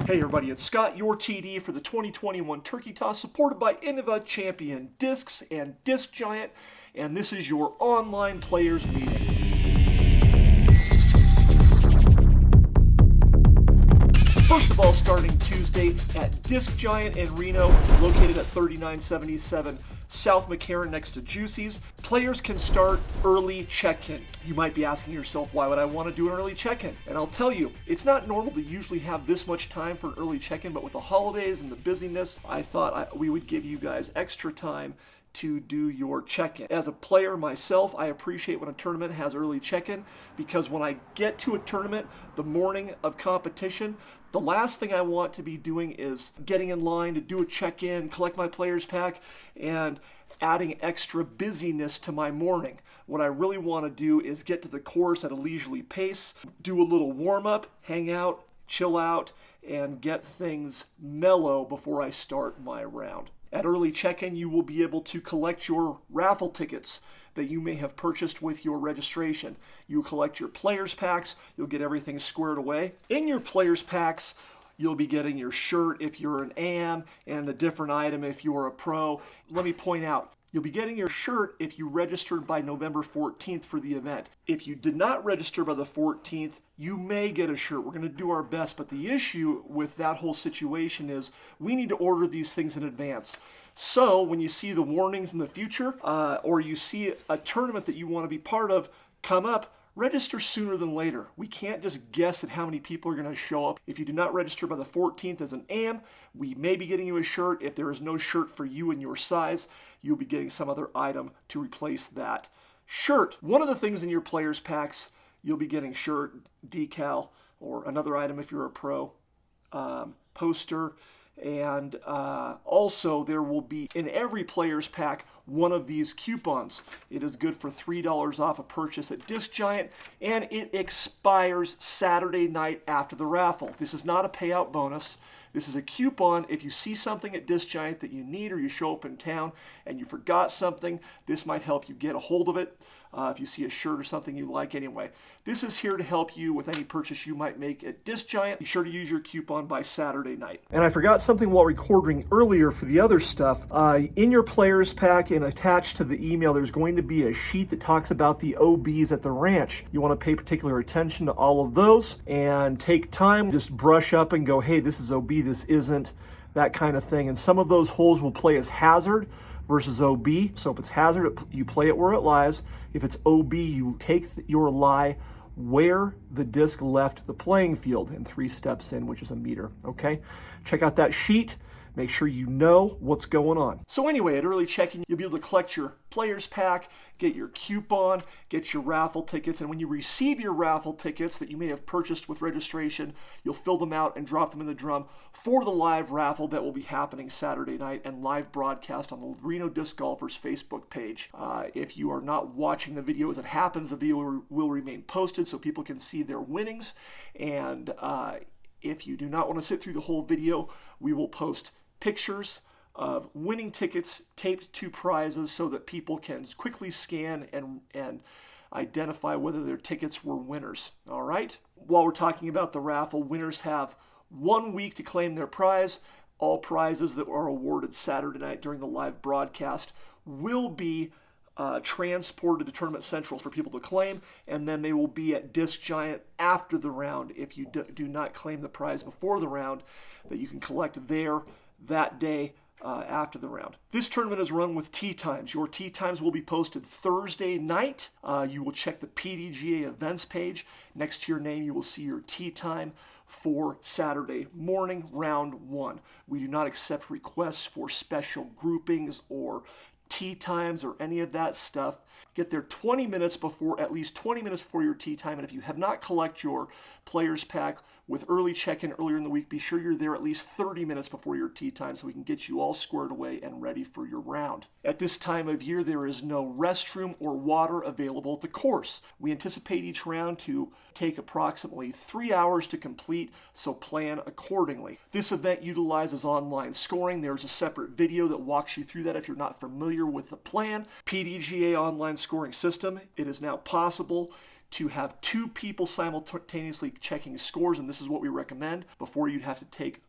Hey everybody, it's Scott, your TD for the 2021 Turkey Toss, supported by Innova Champion Discs and Disc Giant, and this is your online players meeting. First of all, starting Tuesday at Disc Giant in Reno, located at 3977 South McCarran next to Juicy's. Players can start early check-in. You might be asking yourself, why would I want to do an early check-in? And I'll tell you, it's not normal to usually have this much time for an early check-in, but with the holidays and the busyness, I thought we would give you guys extra time to do your check-in. As a player myself, I appreciate when a tournament has early check-in, because when I get to a tournament the morning of competition, the last thing I want to be doing is getting in line to do a check-in, collect my players pack, and adding extra busyness to my morning. What I really want to do is get to the course at a leisurely pace, do a little warm-up, hang out, chill out, and get things mellow before I start my round. At early check-in, you will be able to collect your raffle tickets that you may have purchased with your registration. You collect your players packs, you'll get everything squared away. In your players packs, you'll be getting your shirt if you're an AM and a different item if you're a pro. Let me point out, you'll be getting your shirt if you registered by November 14th for the event. If you did not register by the 14th, you may get a shirt. We're going to do our best, but the issue with that whole situation is we need to order these things in advance. So when you see the warnings in the future, or you see a tournament that you want to be part of come up, register sooner than later. We can't just guess at how many people are going to show up. If you do not register by the 14th as an AM, we may be getting you a shirt. If there is no shirt for you in your size, you'll be getting some other item to replace that shirt. One of the things in your players packs, you'll be getting shirt, decal, or another item if you're a pro, poster, and also there will be in every player's pack one of these coupons. It is good for $3 off a purchase at Disc Giant, and it expires Saturday night after the raffle. This is not a payout bonus. This is a coupon. If you see something at Disc Giant that you need, or you show up in town and you forgot something, this might help you get a hold of it. If you see a shirt or something you like anyway. This is here to help you with any purchase you might make at Disc Giant. Be sure to use your coupon by Saturday night. And I forgot something while recording earlier for the other stuff. In your players pack and attached to the email, there's going to be a sheet that talks about the OBs at the ranch. You want to pay particular attention to all of those and take time, just brush up and go, hey, this is OB, this isn't, that kind of thing. And some of those holes will play as hazard versus OB. So if it's hazard, you play it where it lies. If it's OB, you take your lie where the disc left the playing field in 3 steps in, which is a meter, okay? Check out that sheet. Make sure you know what's going on. So anyway, at early check-in, you'll be able to collect your players pack, get your coupon, get your raffle tickets, and when you receive your raffle tickets that you may have purchased with registration, you'll fill them out and drop them in the drum for the live raffle that will be happening Saturday night and live broadcast on the Reno Disc Golfers Facebook page. If you are not watching the video as it happens, the video will remain posted so people can see their winnings, and if you do not want to sit through the whole video, we will post pictures of winning tickets taped to prizes so that people can quickly scan and identify whether their tickets were winners. All right? While we're talking about the raffle, winners have 1 week to claim their prize. All prizes that are awarded Saturday night during the live broadcast will be transported to Tournament Central for people to claim, and then they will be at Disc Giant after the round if you do not claim the prize before the round, that you can collect there that day after the round. This tournament is run with tee times. Your tee times will be posted Thursday night. You will check the PDGA events page. Next to your name, you will see your tee time for Saturday morning, round 1. We do not accept requests for special groupings or tee times or any of that stuff. Get there 20 minutes before, at least 20 minutes before your tee time. And if you have not collect your players pack with early check-in earlier in the week, be sure you're there at least 30 minutes before your tee time so we can get you all squared away and ready for your round. At this time of year, there is no restroom or water available at the course. We anticipate each round to take approximately 3 hours to complete, so plan accordingly. This event utilizes online scoring. There's a separate video that walks you through that if you're not familiar with the plan. PDGA online scoring system. It is now possible to have 2 people simultaneously checking scores, and this is what we recommend. Before, you'd have to take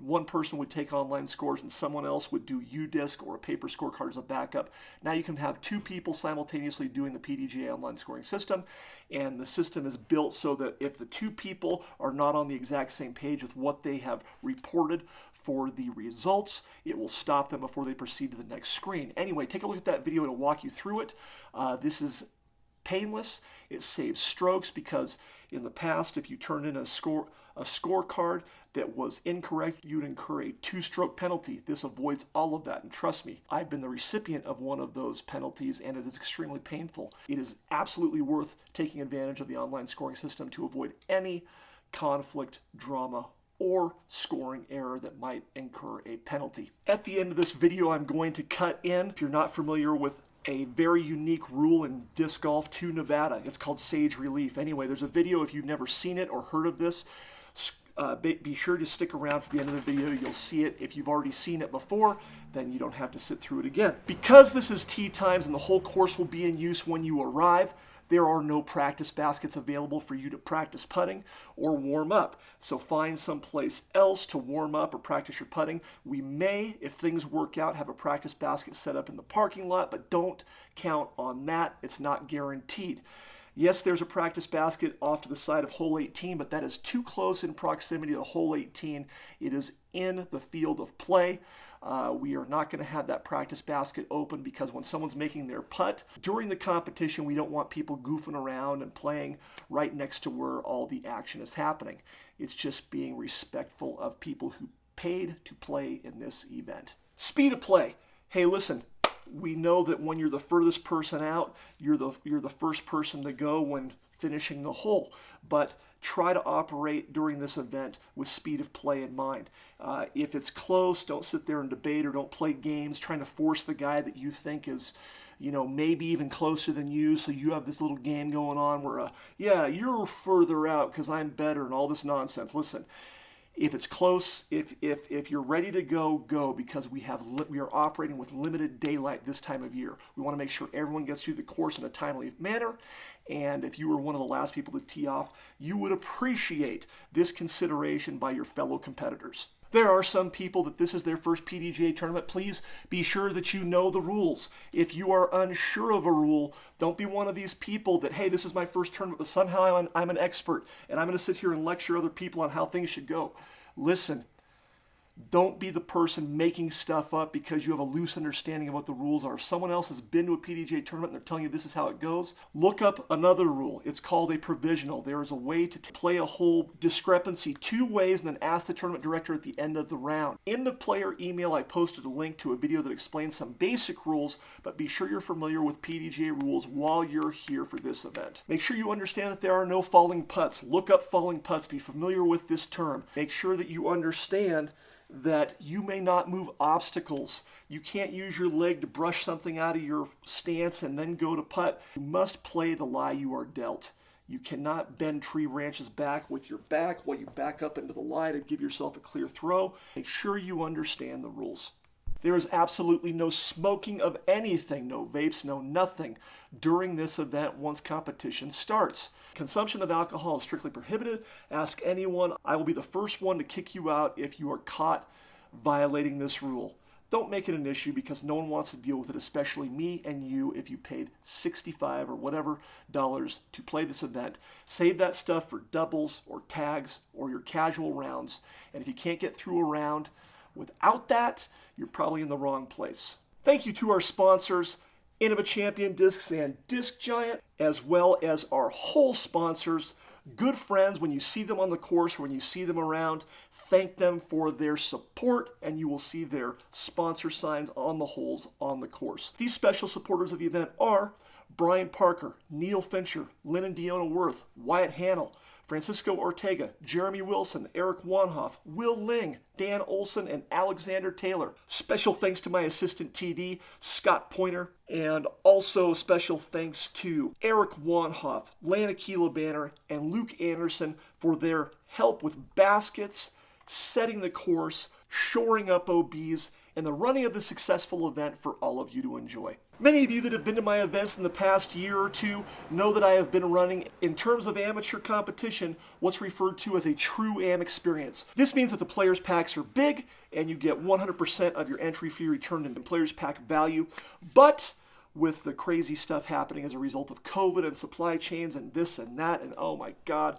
one person would take online scores and someone else would do UDisc or a paper scorecard as a backup. Now you can have 2 people simultaneously doing the PDGA online scoring system, and the system is built so that if the 2 people are not on the exact same page with what they have reported for the results, it will stop them before they proceed to the next screen. Anyway, take a look at that video. It'll walk you through it. This is painless. It saves strokes because in the past, if you turned in a scorecard that was incorrect, you'd incur a 2-stroke penalty. This avoids all of that, and trust me, I've been the recipient of one of those penalties, and it is extremely painful. It is absolutely worth taking advantage of the online scoring system to avoid any conflict, drama, or scoring error that might incur a penalty. At the end of this video, I'm going to cut in, if you're not familiar with a very unique rule in disc golf to Nevada. It's called Sage Relief. Anyway, there's a video if you've never seen it or heard of this. Be sure to stick around for the end of the video. You'll see it. If you've already seen it before, then you don't have to sit through it again. Because this is tee times and the whole course will be in use when you arrive, there are no practice baskets available for you to practice putting or warm up. So find someplace else to warm up or practice your putting. We may, if things work out, have a practice basket set up in the parking lot, but don't count on that. It's not guaranteed. Yes, there's a practice basket off to the side of hole 18, but that is too close in proximity to hole 18. It is in the field of play. We are not going to have that practice basket open because when someone's making their putt during the competition, we don't want people goofing around and playing right next to where all the action is happening. It's just being respectful of people who paid to play in this event. Speed of play. Hey, listen. We know that when you're the furthest person out, you're the first person to go when finishing the hole. But try to operate during this event with speed of play in mind. If it's close, don't sit there and debate or don't play games trying to force the guy that you think is, maybe even closer than you, so you have this little game going on where, yeah, you're further out because I'm better and all this nonsense. Listen. If it's close, if you're ready to go, go, because we are operating with limited daylight this time of year. We want to make sure everyone gets through the course in a timely manner, and if you were one of the last people to tee off, you would appreciate this consideration by your fellow competitors. There are some people that this is their first PDGA tournament. Please be sure that you know the rules. If you are unsure of a rule, don't be one of these people that, hey, this is my first tournament, but somehow I'm an expert, and I'm going to sit here and lecture other people on how things should go. Listen, don't be the person making stuff up because you have a loose understanding of what the rules are. If someone else has been to a PDGA tournament and they're telling you this is how it goes, look up another rule. It's called a provisional. There is a way to play a whole discrepancy 2 ways and then ask the tournament director at the end of the round. In the player email, I posted a link to a video that explains some basic rules, but be sure you're familiar with PDGA rules while you're here for this event. Make sure you understand that there are no falling putts. Look up falling putts. Be familiar with this term. Make sure that you understand that you may not move obstacles. You can't use your leg to brush something out of your stance and then go to putt. You must play the lie you are dealt. You cannot bend tree branches back with your back while you back up into the lie to give yourself a clear throw. Make sure you understand the rules. There is absolutely no smoking of anything, no vapes, no nothing during this event once competition starts. Consumption of alcohol is strictly prohibited. Ask anyone. I will be the first one to kick you out if you are caught violating this rule. Don't make it an issue because no one wants to deal with it, especially me and you if you paid $65 or whatever dollars to play this event. Save that stuff for doubles or tags or your casual rounds. And if you can't get through a round without that, you're probably in the wrong place. Thank you to our sponsors, Innova Champion Discs and Disc Giant, as well as our whole sponsors, good friends. When you see them on the course, when you see them around, thank them for their support, and you will see their sponsor signs on the holes on the course. These special supporters of the event are Brian Parker, Neil Fincher, Lynn and Deanna Worth, Wyatt Hannell, Francisco Ortega, Jeremy Wilson, Eric Wanhoff, Will Ling, Dan Olson, and Alexander Taylor. Special thanks to my assistant TD, Scott Pointer, and also special thanks to Eric Wanhoff, Lana Keela Banner, and Luke Anderson for their help with baskets, setting the course, shoring up OBs, and the running of this successful event for all of you to enjoy. Many of you that have been to my events in the past year or two know that I have been running, in terms of amateur competition, what's referred to as a true AM experience. This means that the players packs are big and you get 100% of your entry fee returned in players pack value, but with the crazy stuff happening as a result of COVID and supply chains and this and that, and oh my God,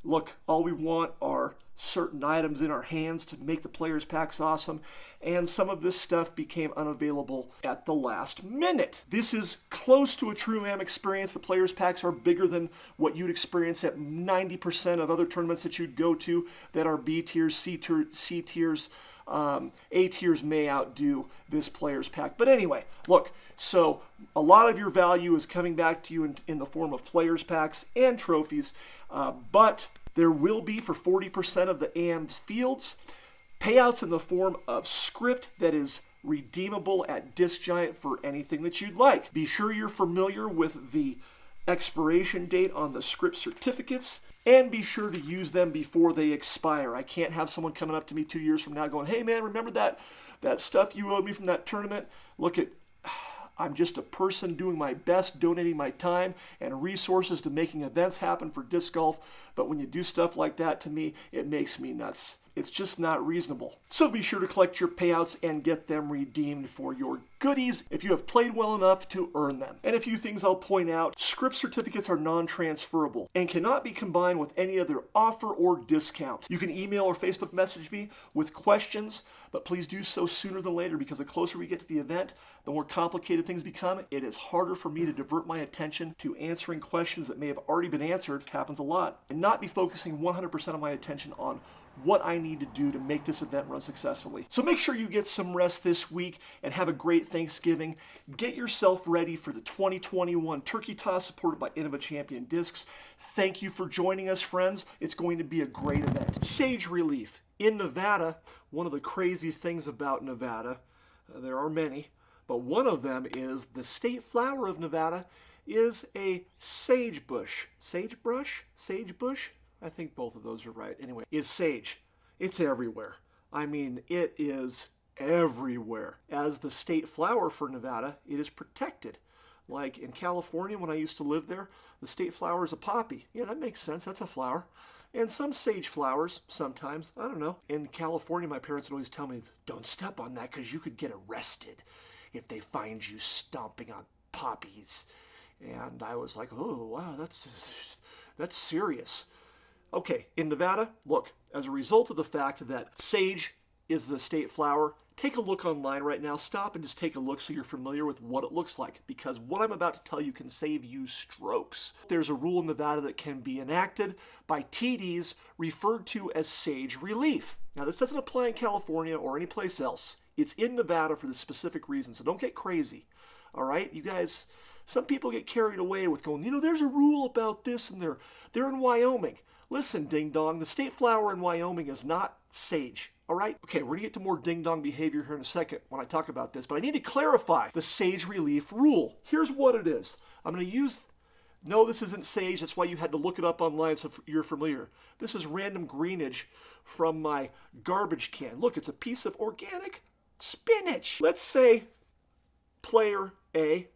look, all we want are certain items in our hands to make the players packs awesome, and some of this stuff became unavailable at the last minute. This is close to a true AM experience. The players packs are bigger than what you'd experience at 90% of other tournaments that you'd go to that are B tiers, C tiers, A tiers may outdo this players pack. But anyway, look, so a lot of your value is coming back to you in the form of players packs and trophies, but there will be, for 40% of the AM's fields, payouts in the form of script that is redeemable at Disc Giant for anything that you'd like. Be sure you're familiar with the expiration date on the script certificates, and be sure to use them before they expire. I can't have someone coming up to me 2 years from now going, hey man, remember that stuff you owed me from that tournament? Look, I'm just a person doing my best, donating my time and resources to making events happen for disc golf. But when you do stuff like that to me, it makes me nuts. It's just not reasonable. So be sure to collect your payouts and get them redeemed for your goodies if you have played well enough to earn them. And a few things I'll point out. Script certificates are non-transferable and cannot be combined with any other offer or discount. You can email or Facebook message me with questions, but please do so sooner than later, because the closer we get to the event, the more complicated things become. It is harder for me to divert my attention to answering questions that may have already been answered, happens a lot, and not be focusing 100% of my attention on what I need to do to make this event run successfully. So make sure you get some rest this week and have a great Thanksgiving. Get yourself ready for the 2021 Turkey Toss supported by Innova Champion Discs. Thank you for joining us, friends. It's going to be a great event. Sage Relief. In Nevada, one of the crazy things about Nevada, there are many, but one of them is the state flower of Nevada is a sagebush. Sagebrush? Sagebush? I think both of those are right. Anyway, is sage. It's everywhere. I mean, it is everywhere. As the state flower for Nevada, it is protected. Like in California, when I used to live there, the state flower is a poppy. Yeah, that makes sense. That's a flower. And some sage flowers, sometimes. I don't know. In California, my parents would always tell me, don't step on that because you could get arrested if they find you stomping on poppies. And I was like, oh, wow, that's serious. Okay, in Nevada, look, as a result of the fact that sage is the state flower, take a look online right now. Stop and just take a look so you're familiar with what it looks like, because what I'm about to tell you can save you strokes. There's a rule in Nevada that can be enacted by TDs referred to as sage relief. Now, this doesn't apply in California or any place else. It's in Nevada for the specific reason, so don't get crazy, all right? You guys, some people get carried away with going, there's a rule about this, and they're in Wyoming. Listen, ding-dong, the state flower in Wyoming is not sage, all right? Okay, we're going to get to more ding-dong behavior here in a second when I talk about this, but I need to clarify the sage relief rule. Here's what it is. I'm going to use, no, this isn't sage. That's why you had to look it up online so you're familiar. This is random greenage from my garbage can. Look, it's a piece of organic spinach. Let's say player A,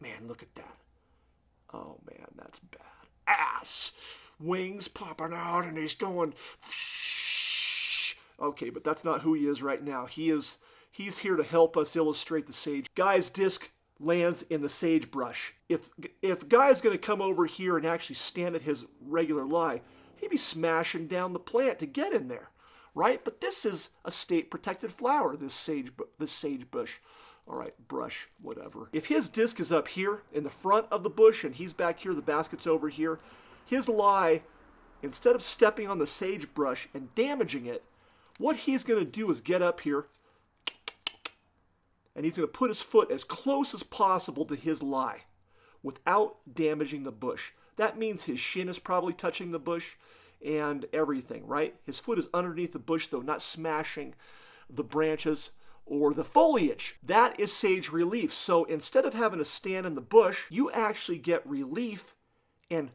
man, look at that. Oh, man, that's bad. Ass. Wings popping out, and he's going, okay, but that's not who he is right now. He's here to help us illustrate the sage. Guy's disc lands in the sagebrush. If Guy's going to come over here and actually stand at his regular lie, he'd be smashing down the plant to get in there, right? But this is a state-protected flower, this sagebush. All right, brush, whatever. If his disc is up here in the front of the bush and he's back here, the basket's over here, his lie, instead of stepping on the sagebrush and damaging it, what he's going to do is get up here and he's going to put his foot as close as possible to his lie without damaging the bush. That means his shin is probably touching the bush and everything, right? His foot is underneath the bush, though, not smashing the branches or the foliage. That is sage relief. So instead of having to stand in the bush, you actually get relief and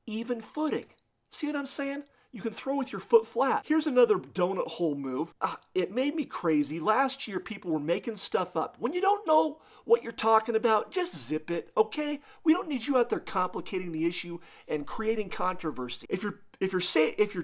even footing. See what I'm saying? you can throw with your foot flat. Here's another donut hole move. It made me crazy. Last year, people were making stuff up. When you don't know what you're talking about, just zip it, okay? We don't need you out there complicating the issue and creating controversy. If your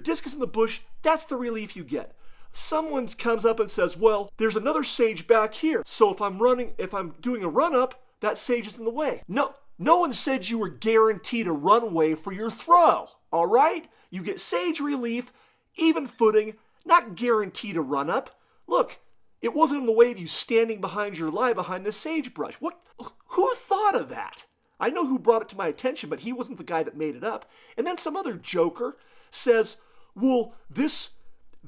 disc is in the bush, that's the relief you get. Someone comes up and says, well, there's another sage back here. So if I'm doing a run up, that sage is in the way. No one said you were guaranteed a runway for your throw, all right? You get sage relief, even footing, not guaranteed a run up. Look, it wasn't in the way of you standing behind your lie behind the sagebrush. Who thought of that? I know who brought it to my attention, but he wasn't the guy that made it up. And then some other joker says, well, this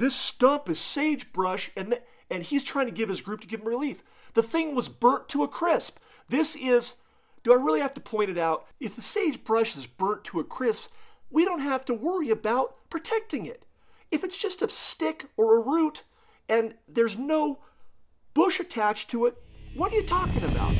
stump is sagebrush, and he's trying to give his group to give him relief. The thing was burnt to a crisp. Do I really have to point it out? If the sagebrush is burnt to a crisp, we don't have to worry about protecting it. If it's just a stick or a root and there's no bush attached to it, what are you talking about?